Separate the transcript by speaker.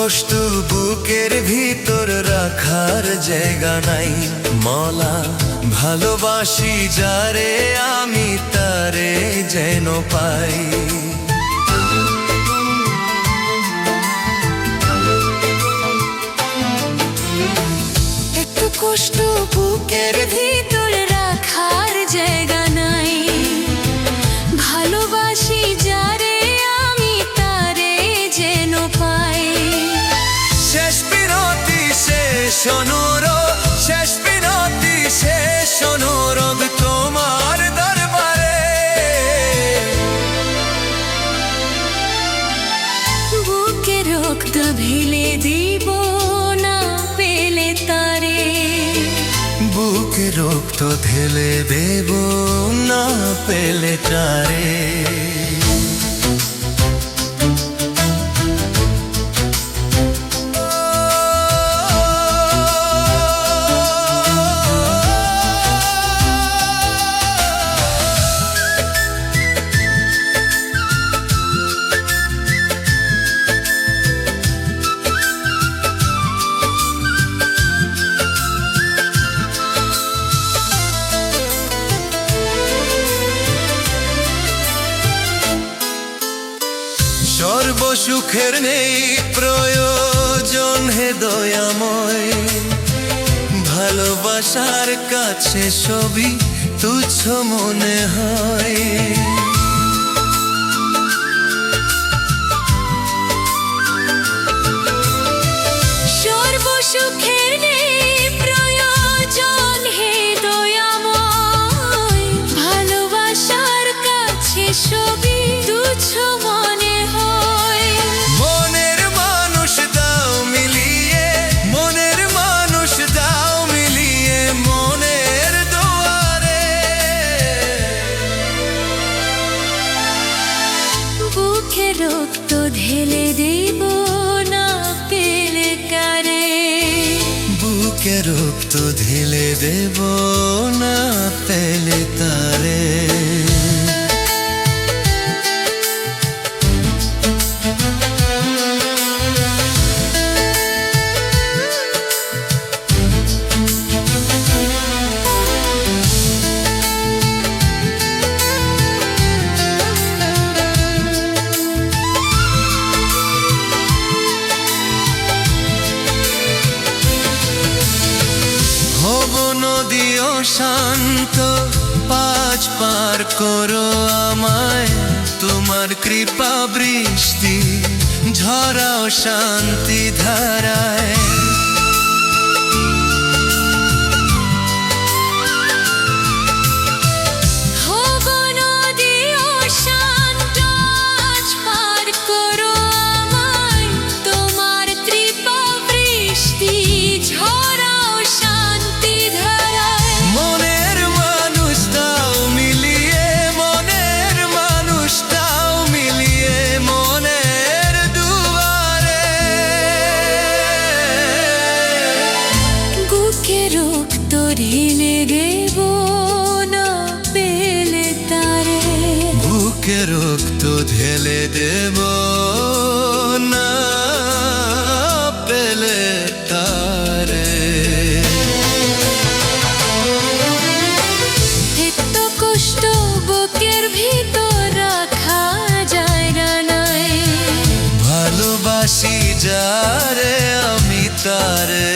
Speaker 1: কষ্ট বুকের ভিতর রাখার জায়গা নাই। মলা ভালোবাসি যারে আমি তারে যেন পাই।
Speaker 2: এত কষ্ট বুকের ভিতর রাখার জায়গা নাই। ভালোবাসি যারে আমি তারে যেন পাই।
Speaker 1: শেষ বিরতি শেষ অনুরোধ, শেষ বিরতি শেষ অনুরোধ তোমার দরবারে।
Speaker 2: বুকে রক্ত ঢেলে দিব না পেলে তারে।
Speaker 1: বুকে রক্ত ঢেলে দেব না পেলে তারে। সর্বসুখের নেই প্রয়োজন হে দয়াময়। ভালোবাসার কাছে সবই তুচ্ছ মনে হয়।
Speaker 2: সর্বসুখের নেই প্রয়োজন হে দয়াময়। ভালোবাসার কাছে সবই তুচ্ছ মনে হয়।
Speaker 1: মনের মানুষ দাও মিলিয়ে, মনের মানুষ দাও মিলিয়ে মনের দুয়ারে।
Speaker 2: বুকে রক্ত ঢেলে দেব না পেলে কারে।
Speaker 1: বুকে রক্ত ঢেলে দেব না পেলে তারে। নদীও শান্ত পাঁচ পার করো আমায়। তোমার কৃপা বৃষ্টি ঝরাও শান্তি ধারায়।
Speaker 2: ঢেলে দেব না পেলে তারে।
Speaker 1: বুকে রক্ত ঢেলে দেব না পেলে তারে।
Speaker 2: এত কষ্ট বুকের ভিতর রাখা জায়গা নাই।
Speaker 1: ভালোবাসি যারে আমি তারে